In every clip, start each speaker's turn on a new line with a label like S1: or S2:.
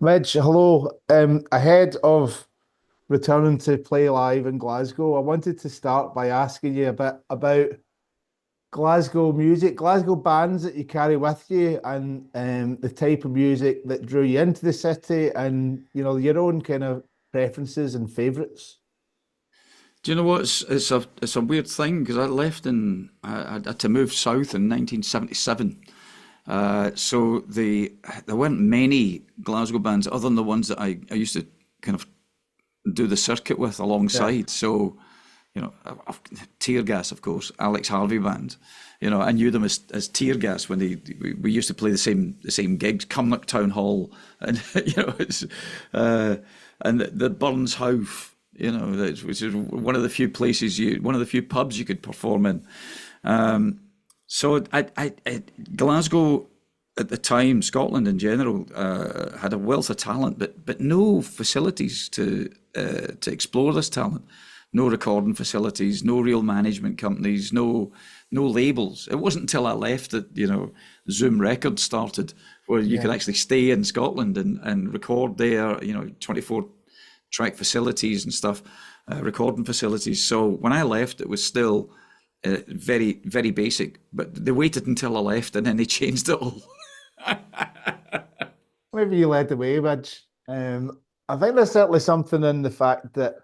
S1: Midge, hello. Ahead of returning to play live in Glasgow, I wanted to start by asking you a bit about Glasgow music, Glasgow bands that you carry with you, and the type of music that drew you into the city, and your own kind of preferences and favourites.
S2: Do you know what? It's a weird thing because I left I had to move south in 1977. So there weren't many Glasgow bands other than the ones that I used to kind of do the circuit with
S1: Yeah,
S2: alongside. So, Tear Gas, of course, Alex Harvey band. I knew them as Tear Gas when we used to play the same gigs, Cumnock Town Hall, and it's and the Burns House. Which is one of the few pubs you could perform in. So Glasgow at the time, Scotland in general, had a wealth of talent, but no facilities to explore this talent. No recording facilities, no real management companies, no labels. It wasn't until I left that Zoom Records started, where you could
S1: yeah.
S2: actually stay in Scotland and record there. 24 track facilities and stuff, recording facilities. So when I left, it was still very, very basic. But they waited until I left, and then they changed it all.
S1: Maybe you led the way, Midge. I think there's certainly something in the fact that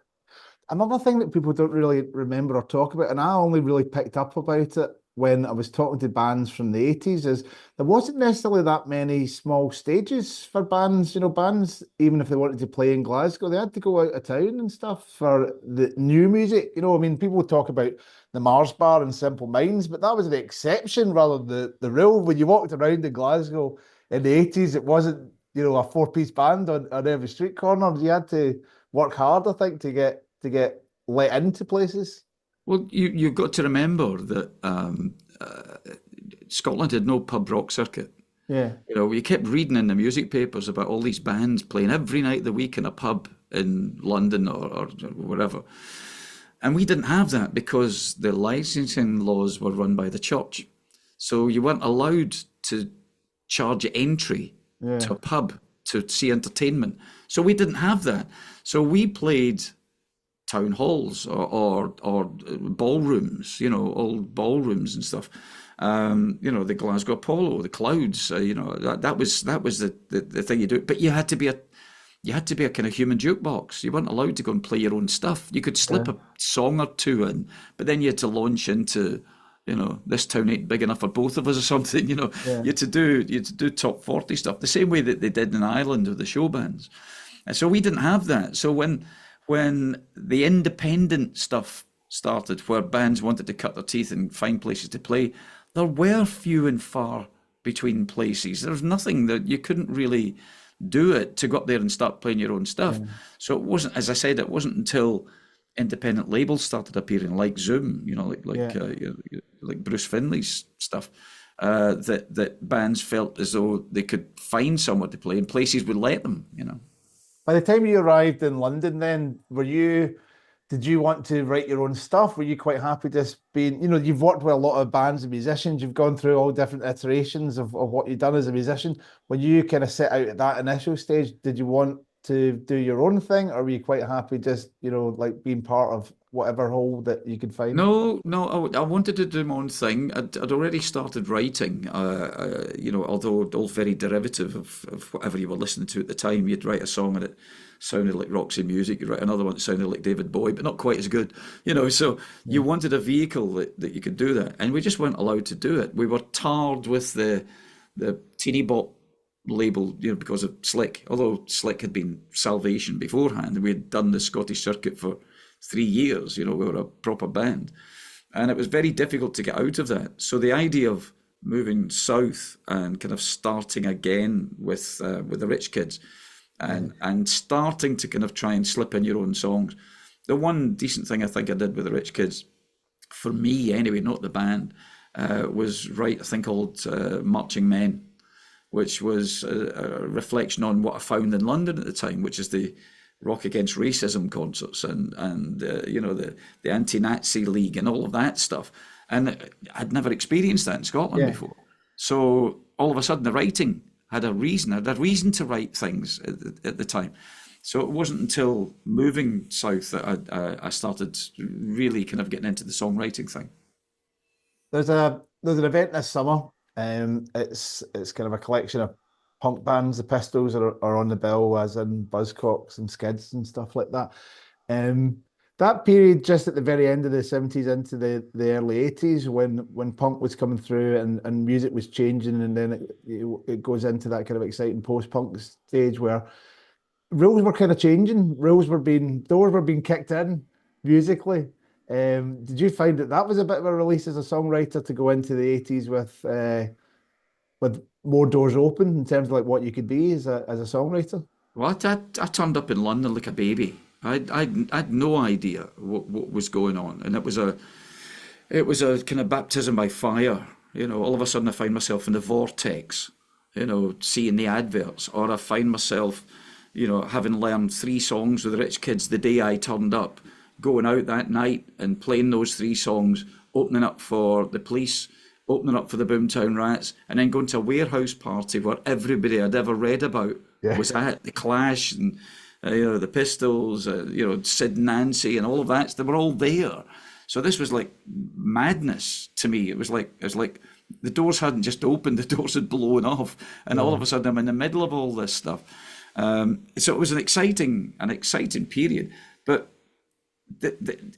S1: another thing that people don't really remember or talk about, and I only really picked up about it when I was talking to bands from the 80s, is there wasn't necessarily that many small stages for bands. Bands, even if they wanted to play in Glasgow, they had to go out of town and stuff for the new music. I mean, people talk about the Mars Bar and Simple Minds, but that was the exception rather than the rule. When you walked around in Glasgow in the 80s, it wasn't, a four-piece band on every street corner. You had to work hard, I think, to get let into places.
S2: Well, you've got to remember that Scotland had no pub rock circuit.
S1: Yeah,
S2: We kept reading in the music papers about all these bands playing every night of the week in a pub in London or wherever. And we didn't have that because the licensing laws were run by the church. So you weren't allowed to charge entry
S1: yeah,
S2: to a pub to see entertainment. So we didn't have that. So we played town halls or ballrooms, old ballrooms and stuff. The Glasgow Apollo, the Clouds. That was the thing you do. But you had to be a kind of human jukebox. You weren't allowed to go and play your own stuff. You could
S1: yeah,
S2: slip a song or two in, but then you had to launch into, this town ain't big enough for both of us or something.
S1: yeah.
S2: You had to do top 40 stuff, the same way that they did in Ireland with the show bands. And so we didn't have that. So when the independent stuff started, where bands wanted to cut their teeth and find places to play, there were few and far between places. There was nothing that you couldn't really do it to go up there and start playing your own stuff.
S1: Yeah.
S2: So it wasn't, as I said, it wasn't until independent labels started appearing, like Zoom,
S1: Yeah.
S2: like Bruce Finley's stuff, that bands felt as though they could find somewhere to play, and places would let them.
S1: By the time you arrived in London, then did you want to write your own stuff? Were you quite happy just being, you've worked with a lot of bands and musicians, you've gone through all different iterations of what you've done as a musician. When you kind of set out at that initial stage, did you want to do your own thing, or were you quite happy just, like being part of whatever hole that you could find?
S2: No, no, I wanted to do my own thing. I'd already started writing, although all very derivative of whatever you were listening to at the time. You'd write a song and it sounded like Roxy Music. You'd write another one that sounded like David Bowie, but not quite as good. So you
S1: Yeah.
S2: wanted a vehicle that you could do that. And we just weren't allowed to do it. We were tarred with the teeny bop label, because of Slick. Although Slick had been Salvation beforehand, we had done the Scottish circuit for 3 years. We were a proper band, and it was very difficult to get out of that. So the idea of moving south and kind of starting again with the Rich Kids,
S1: Yeah.
S2: and starting to kind of try and slip in your own songs. The one decent thing I think I did with the Rich Kids, for me anyway, not the band, was write a thing called Marching Men, which was a reflection on what I found in London at the time, which is the Rock Against Racism concerts and the anti-Nazi League and all of that stuff. And I'd never experienced that in Scotland
S1: Yeah.
S2: before. So all of a sudden the writing had a reason to write things at the time. So it wasn't until moving south that I started really kind of getting into the songwriting thing.
S1: There's an event this summer. It's kind of a collection of punk bands. The Pistols are on the bill, as in Buzzcocks and Skids and stuff like that. That period, just at the very end of the 70s into the early 80s, when punk was coming through and music was changing, and then it goes into that kind of exciting post-punk stage where rules were kind of changing. Doors were being kicked in musically. Did you find that was a bit of a release as a songwriter to go into the 80s with more doors open in terms of like what you could be as a songwriter?
S2: Well, I turned up in London like a baby. I had no idea what was going on, and it was a kind of baptism by fire. All of a sudden I find myself in the vortex, seeing the adverts, or I find myself, having learned 3 songs with the Rich Kids the day I turned up, going out that night and playing those 3 songs, opening up for the Police, opening up for the Boomtown Rats, and then going to a warehouse party where everybody I'd ever read about was at. The Clash and the Pistols, Sid and Nancy and all of that. They were all there. So this was like madness to me. It was like the doors hadn't just opened, the doors had blown off, and all of a sudden I'm in the middle of all this stuff. So it was an exciting period, but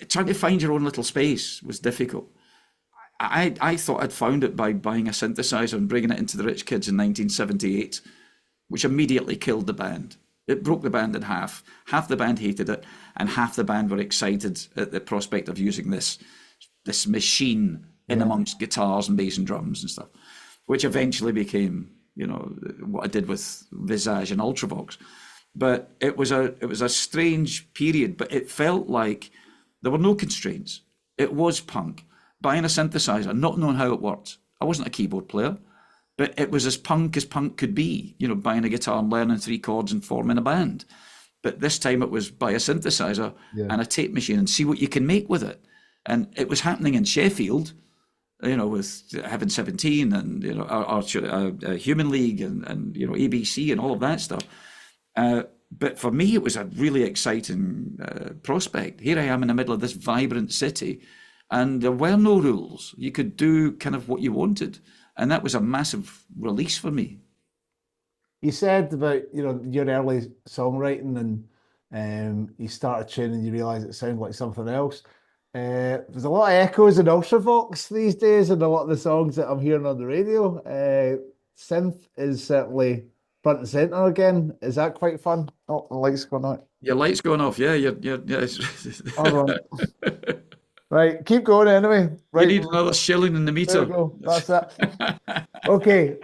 S2: trying to find your own little space was difficult. I thought I'd found it by buying a synthesizer and bringing it into the Rich Kids in 1978, which immediately killed the band. It broke the band in half. Half the band hated it, and half the band were excited at the prospect of using this machine in amongst guitars and bass and drums and stuff, which eventually became, what I did with Visage and Ultravox. But it was a strange period, but it felt like there were no constraints. It was punk. Buying a synthesizer, not knowing how it worked. I wasn't a keyboard player, but it was as punk could be, buying a guitar and learning 3 chords and forming a band. But this time it was buy a synthesizer and a tape machine and see what you can make with it. And it was happening in Sheffield, with Heaven 17 and, Human League and ABC and all of that stuff. But for me, it was a really exciting prospect. Here I am in the middle of this vibrant city, and there were no rules. You could do kind of what you wanted. And that was a massive release for me.
S1: You said about, your early songwriting and you started tuning and you realised it sounded like something else. There's a lot of echoes in Ultravox these days and a lot of the songs that I'm hearing on the radio. Synth is certainly front and centre again. Is that quite fun? Oh, the light's going out.
S2: Your light's going off, yeah.
S1: Hold on. Right, keep going anyway. Right,
S2: you need another shilling in the meter.
S1: There we go. That's it. Okay.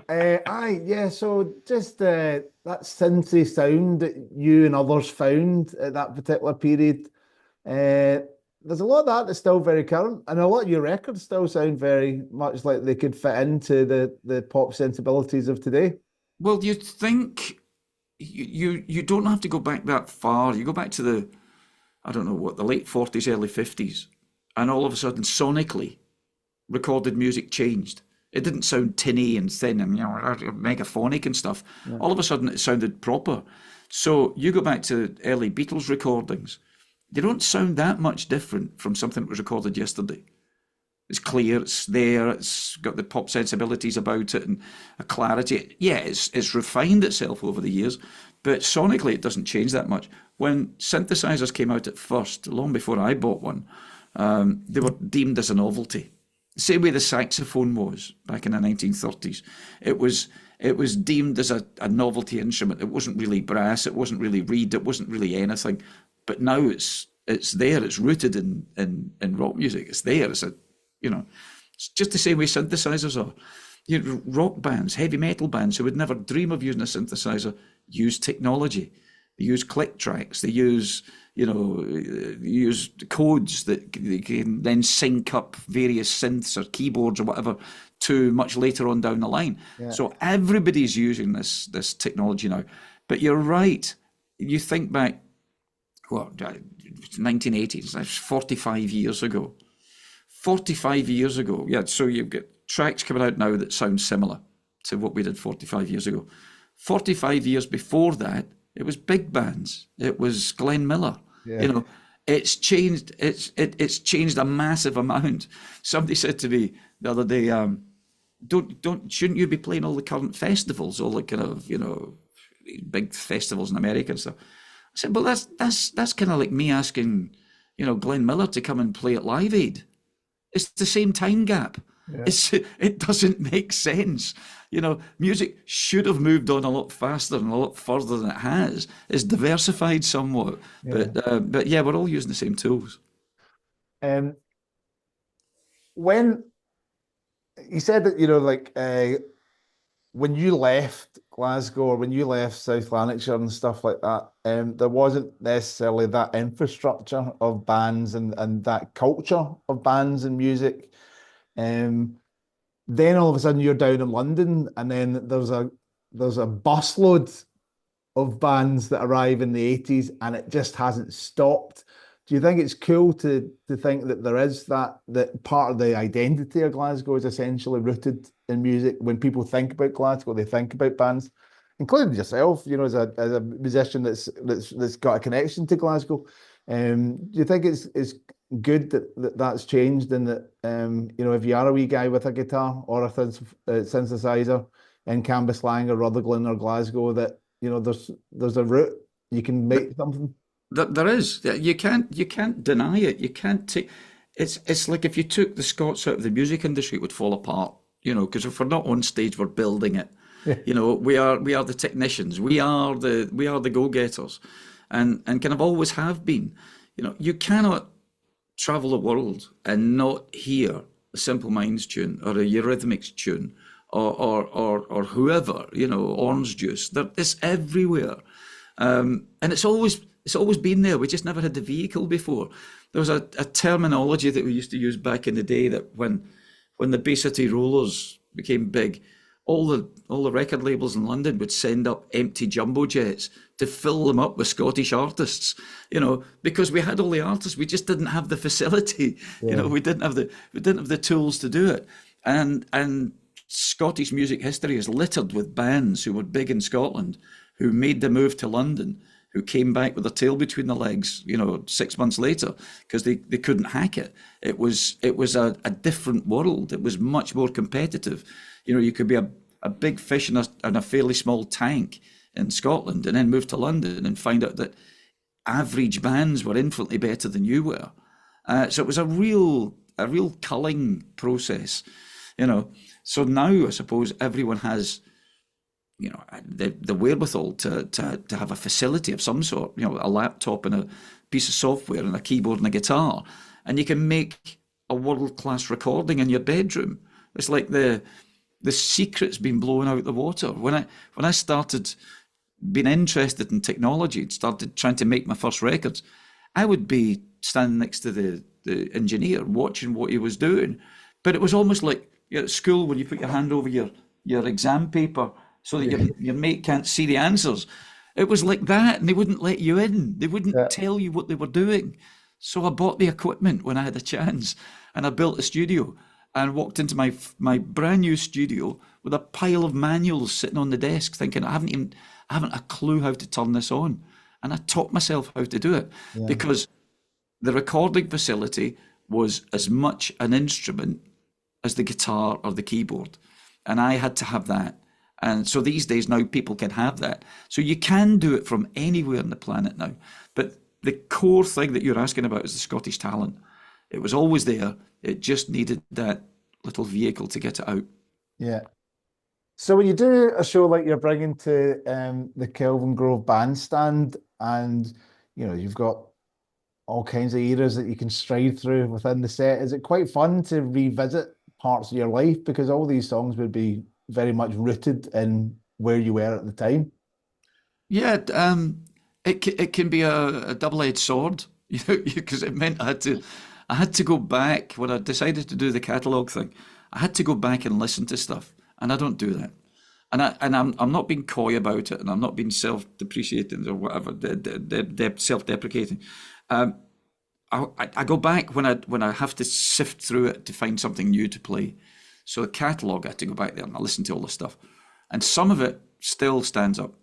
S1: So just that synthy sound that you and others found at that particular period. There's a lot of that's still very current, and a lot of your records still sound very much like they could fit into the pop sensibilities of today.
S2: Well, you think you don't have to go back that far. You go back to the late 40s, early 50s. And all of a sudden, sonically, recorded music changed. It didn't sound tinny and thin and megaphonic and stuff. Yeah. All of a sudden, it sounded proper. So you go back to early Beatles recordings. They don't sound that much different from something that was recorded yesterday. It's clear, it's there, it's got the pop sensibilities about it and a clarity. Yeah, it's refined itself over the years, but sonically, it doesn't change that much. When synthesizers came out at first, long before I bought one, they were deemed as a novelty. The same way the saxophone was back in the 1930s. It was deemed as a novelty instrument. It wasn't really brass, it wasn't really reed, it wasn't really anything. But now it's there, it's rooted in rock music. It's there, it's just the same way synthesizers are. Rock bands, heavy metal bands who would never dream of using a synthesizer use technology. They use click tracks, they use codes that they can then sync up various synths or keyboards or whatever to much later on down the line. Yeah. So everybody's using this technology now. But you're right. You think back, 1980s, that's 45 years ago. 45 years ago, yeah. So you've got tracks coming out now that sound similar to what we did 45 years ago. 45 years before that, it was big bands. It was Glenn Miller. You
S1: Yeah.
S2: know, it's changed. It's changed a massive amount. Somebody said to me the other day, shouldn't you be playing all the current festivals, all the kind of, big festivals in America and stuff? I said, well, that's kind of like me asking, Glenn Miller to come and play at Live Aid. It's the same time gap.
S1: Yeah.
S2: It doesn't make sense. Music should have moved on a lot faster and a lot further than it has. It's diversified somewhat,
S1: Yeah.
S2: but yeah, we're all using the same tools.
S1: Um, when you said that, when you left Glasgow or when you left South Lanarkshire and stuff like that, there wasn't necessarily that infrastructure of bands and that culture of bands and music. Then all of a sudden you're down in London, and then there's a busload of bands that arrive in the 80s, and it just hasn't stopped. Do you think it's cool to think that there is that part of the identity of Glasgow is essentially rooted in music? When people think about Glasgow, they think about bands, including yourself, as a musician that's got a connection to Glasgow. Do you think it's good that's changed, and that if you are a wee guy with a guitar or a synthesizer in Cambuslang or Rutherglen or Glasgow, that there's a route you can make something?
S2: There is. You can't deny it. You can't take. It's like if you took the Scots out of the music industry, it would fall apart. Because if we're not on stage, we're building it.
S1: Yeah.
S2: We are the technicians. We are the go-getters, and kind of always have been. You cannot travel the world and not hear a Simple Minds tune or a Eurythmics tune or whoever. Orange Juice. It's everywhere, and it's always been there. We just never had the vehicle before. There was a terminology that we used to use back in the day that when the Bay City Rollers became big, all the record labels in London would send up empty jumbo jets to fill them up with Scottish artists, because we had all the artists, we just didn't have the facility.
S1: Yeah.
S2: We didn't have the tools to do it. And Scottish music history is littered with bands who were big in Scotland, who made the move to London, who came back with their tail between their legs, 6 months later, because they couldn't hack it. It was a different world. It was much more competitive. You could be a big fish in a fairly small tank in Scotland and then move to London and find out that average bands were infinitely better than you were. So it was a real culling process, So now I suppose everyone has the wherewithal to have a facility of some sort, a laptop and a piece of software and a keyboard and a guitar, and you can make a world-class recording in your bedroom. It's like the secret's been blown out the water. When I started being interested in technology, started trying to make my first records, I would be standing next to the engineer watching what he was doing. But it was almost like at school when you put your hand over your exam paper so that your mate can't see the answers. It was like that, and they wouldn't let you in. They wouldn't tell you what they were doing. So I bought the equipment when I had a chance, and I built a studio and walked into my brand new studio with a pile of manuals sitting on the desk, thinking I haven't a clue how to turn this on. And I taught myself how to do it because the recording facility was as much an instrument as the guitar or the keyboard. And I had to have that. And so these days now people can have that. So you can do it from anywhere on the planet now. But the core thing that you're asking about is the Scottish talent. It was always there. It just needed that little vehicle to get it out.
S1: Yeah. So when you do a show like you're bringing to the Kelvingrove Bandstand, and you've got all kinds of eras that you can stride through within the set, is it quite fun to revisit parts of your life, because all these songs would be very much rooted in where you were at the time?
S2: Yeah, it can be a double-edged sword, because it meant I had to go back when I decided to do the catalogue thing. I had to go back and listen to stuff, and I don't do that. And I'm not being coy about it, and I'm not being self-depreciating or whatever, self-deprecating. I go back when I have to sift through it to find something new to play. So the catalogue, I had to go back there and I listen to all the stuff. And some of it still stands up.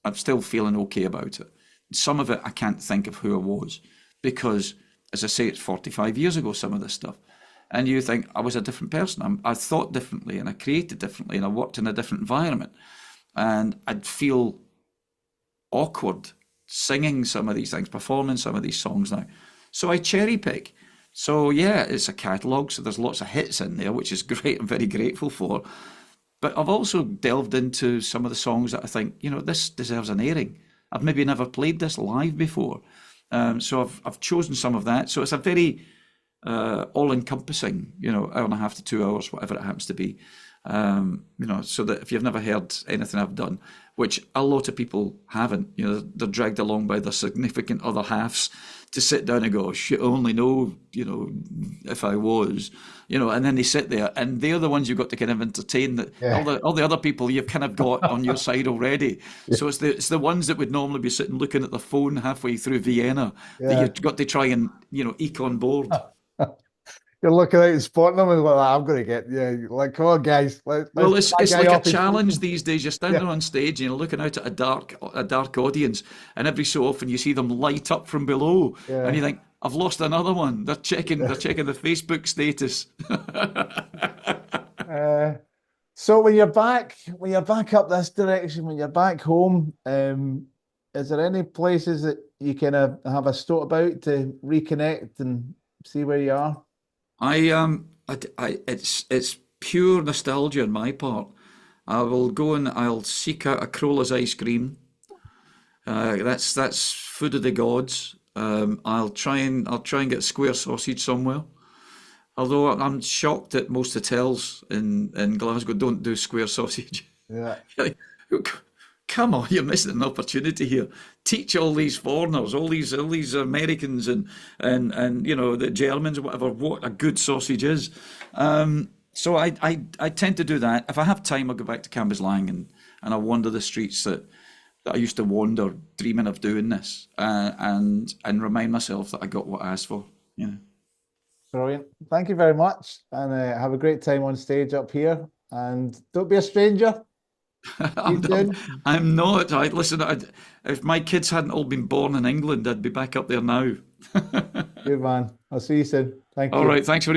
S2: I'm still feeling okay about it. Some of it, I can't think of who I was because, as I say, it's 45 years ago, some of this stuff. And you think, I was a different person. I thought differently and I created differently and I worked in a different environment. And I'd feel awkward singing some of these things, performing some of these songs now. So I cherry pick. So yeah, it's a catalogue. So there's lots of hits in there, which is great. I'm very grateful for. But I've also delved into some of the songs that I think, this deserves an airing. I've maybe never played this live before. So I've chosen some of that. So it's a very all-encompassing, hour and a half to 2 hours, whatever it happens to be. So that if you've never heard anything I've done, which a lot of people haven't, they're dragged along by their significant other halves to sit down and go, shit, I only know, if I was, and then they sit there and they're the ones you've got to kind of entertain. That all the other people you've kind of got on your side already. Yeah. So it's the ones that would normally be sitting looking at their phone halfway through Vienna that you've got to try and, eke on board.
S1: You're looking out and spotting them and like, I'm going to get, like, come on, guys.
S2: Well, it's like a challenge these days. You're standing on stage and you're looking out at a dark audience, and every so often you see them light up from below, and you think, I've lost another one. They're checking the Facebook status.
S1: So when you're back up this direction, when you're back home, is there any places that you kind of have a stoat about to reconnect and see where you are?
S2: It's pure nostalgia on my part. I will go and I'll seek out a Crowler's ice cream. That's food of the gods. I'll try and get square sausage somewhere. Although I'm shocked that most hotels in Glasgow don't do square sausage.
S1: Yeah.
S2: Come on, you're missing an opportunity here. Teach all these foreigners, all these Americans and the Germans or whatever, what a good sausage is. So I tend to do that. If I have time, I'll go back to Cambuslang and I'll wander the streets that I used to wander, dreaming of doing this, and remind myself that I got what I asked for.
S1: Brilliant. Thank you very much, and have a great time on stage up here. And don't be a stranger.
S2: I'm not. Listen, if my kids hadn't all been born in England, I'd be back up there now.
S1: Good man. I'll see you soon. Thank you.
S2: All right. Thanks very much.